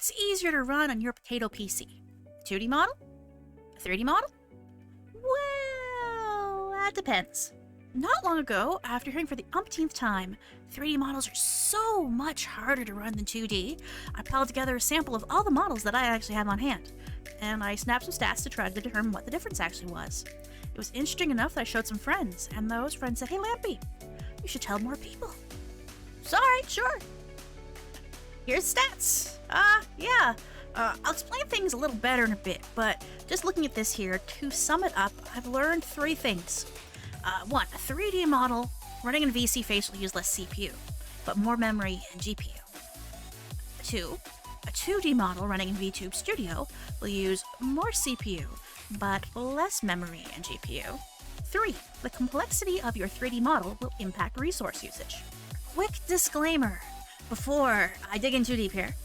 What's easier to run on your potato PC? A 2D model? A 3D model? Well, that depends. Not long ago, after hearing for the umpteenth time, 3D models are so much harder to run than 2D, I pulled together a sample of all the models that I actually have on hand, and I snapped some stats to try to determine what the difference actually was. It was interesting enough that I showed some friends, and those friends said, "Hey Lampy, you should tell more people." So, alright, sure. Here's stats. I'll explain things a little better in a bit, but just looking at this here, to sum it up, I've learned 3 things. 1. A 3D model running in VC Face will use less CPU, but more memory and GPU. 2. A 2D model running in VTube Studio will use more CPU, but less memory and GPU. 3. The complexity of your 3D model will impact resource usage. Quick disclaimer before I dig in too deep here.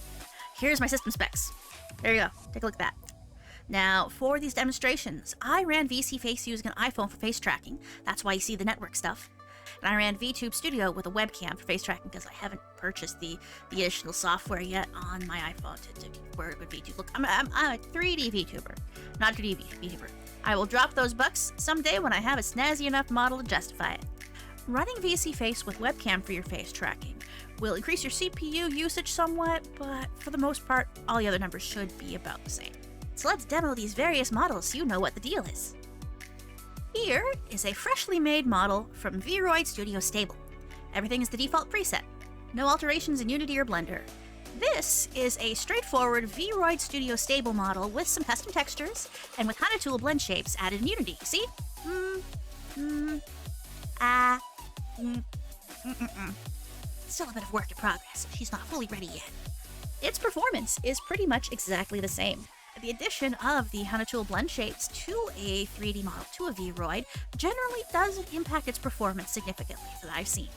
Here's my system specs. There you go. Take a look at that. Now, for these demonstrations, I ran VC Face using an iPhone for face tracking. That's why you see the network stuff. And I ran VTube Studio with a webcam for face tracking because I haven't purchased the additional software yet on my iPhone to where it would VTube. Look, I'm a 3D VTuber, not a 2D VTuber. I will drop those bucks someday when I have a snazzy enough model to justify it. Running VC Face with webcam for your face tracking will increase your CPU usage somewhat, but for the most part, all the other numbers should be about the same. So let's demo these various models so you know what the deal is. Here is a freshly made model from VRoid Studio Stable. Everything is the default preset. No alterations in Unity or Blender. This is a straightforward VRoid Studio Stable model with some custom textures and with Hana Tool blend shapes added in Unity. See? Still a bit of work in progress. She's not fully ready yet. Its performance is pretty much exactly the same. The addition of the Hana Tool blend shapes to a 3D model, to a VRoid, generally doesn't impact its performance significantly that I've seen.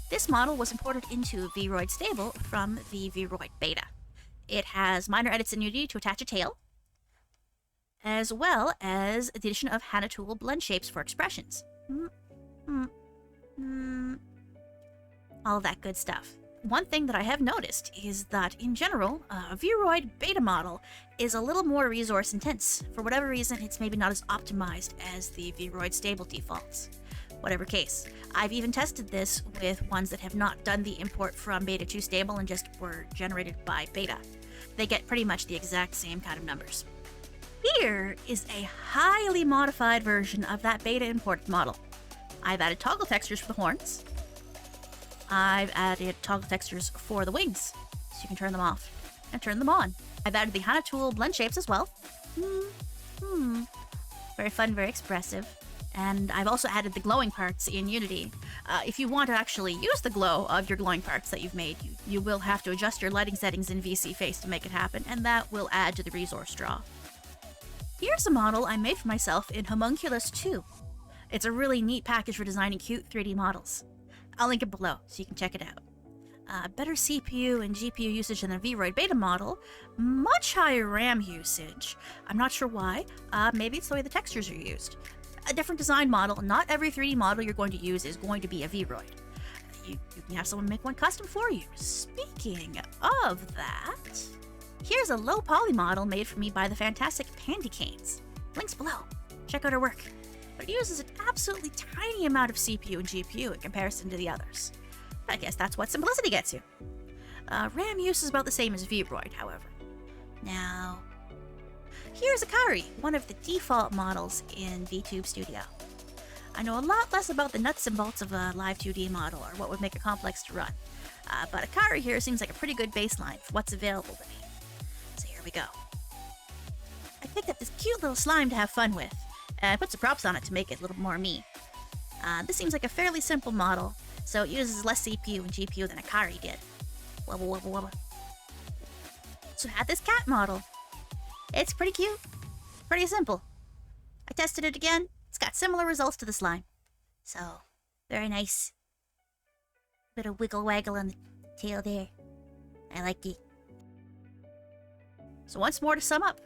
This model was imported into VRoid Stable from the VRoid Beta. It has minor edits in Unity to attach a tail, as well as the addition of Hana Tool blend shapes for expressions. All that good stuff. One thing that I have noticed is that, in general, a VRoid beta model is a little more resource intense. For whatever reason, it's maybe not as optimized as the VRoid Stable defaults. Whatever case, I've even tested this with ones that have not done the import from Beta to Stable and just were generated by Beta. They get pretty much the exact same kind of numbers. Here is a highly modified version of that Beta imported model. I've added toggle textures for the horns. I've added toggle textures for the wings, so you can turn them off and turn them on. I've added the Hana Tool blend shapes as well. Very fun, very expressive. And I've also added the glowing parts in Unity. If you want to actually use the glow of your glowing parts that you've made, you will have to adjust your lighting settings in VC Face to make it happen, and that will add to the resource draw. Here's a model I made for myself in Homunculus 2. It's a really neat package for designing cute 3D models. I'll link it below so you can check it out. Better CPU and GPU usage than the VRoid beta model, much higher RAM usage. I'm not sure why, maybe it's the way the textures are used. A different design model, not every 3D model you're going to use is going to be a VRoid. You can have someone make one custom for you. Speaking of that, here's a low poly model made for me by the fantastic Pandy Canes. Links below. Check out her work. But it uses an absolutely tiny amount of CPU and GPU in comparison to the others. I guess that's what simplicity gets you. RAM use is about the same as VRoid, however. Now, here's Akari, one of the default models in VTube Studio. I know a lot less about the nuts and bolts of a Live2D model or what would make it complex to run, but Akari here seems like a pretty good baseline for what's available to me. So here we go. I picked up this cute little slime to have fun with, and I put some props on it to make it a little more me. This seems like a fairly simple model, so it uses less CPU and GPU than Akari did. Wubba wubba wubba. So I had this cat model. It's pretty cute. Pretty simple. I tested it again. It's got similar results to the slime. So, very nice. Bit of wiggle waggle on the tail there. I like it. So once more to sum up.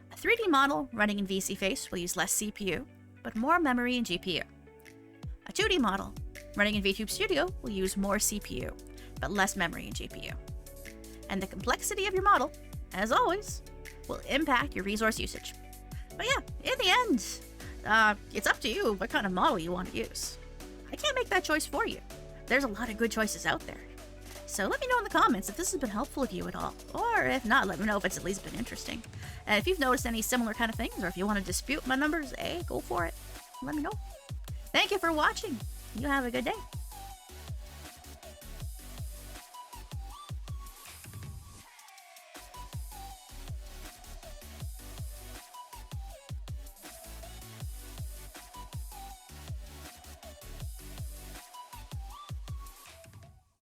A 3D model running in VC Face will use less CPU, but more memory and GPU. A 2D model running in VTube Studio will use more CPU, but less memory and GPU. And the complexity of your model, as always, will impact your resource usage. But yeah, in the end, it's up to you what kind of model you want to use. I can't make that choice for you. There's a lot of good choices out there. So let me know in the comments if this has been helpful to you at all. Or if not, let me know if it's at least been interesting. And if you've noticed any similar kind of things, or if you want to dispute my numbers, hey, go for it. Let me know. Thank you for watching. You have a good day.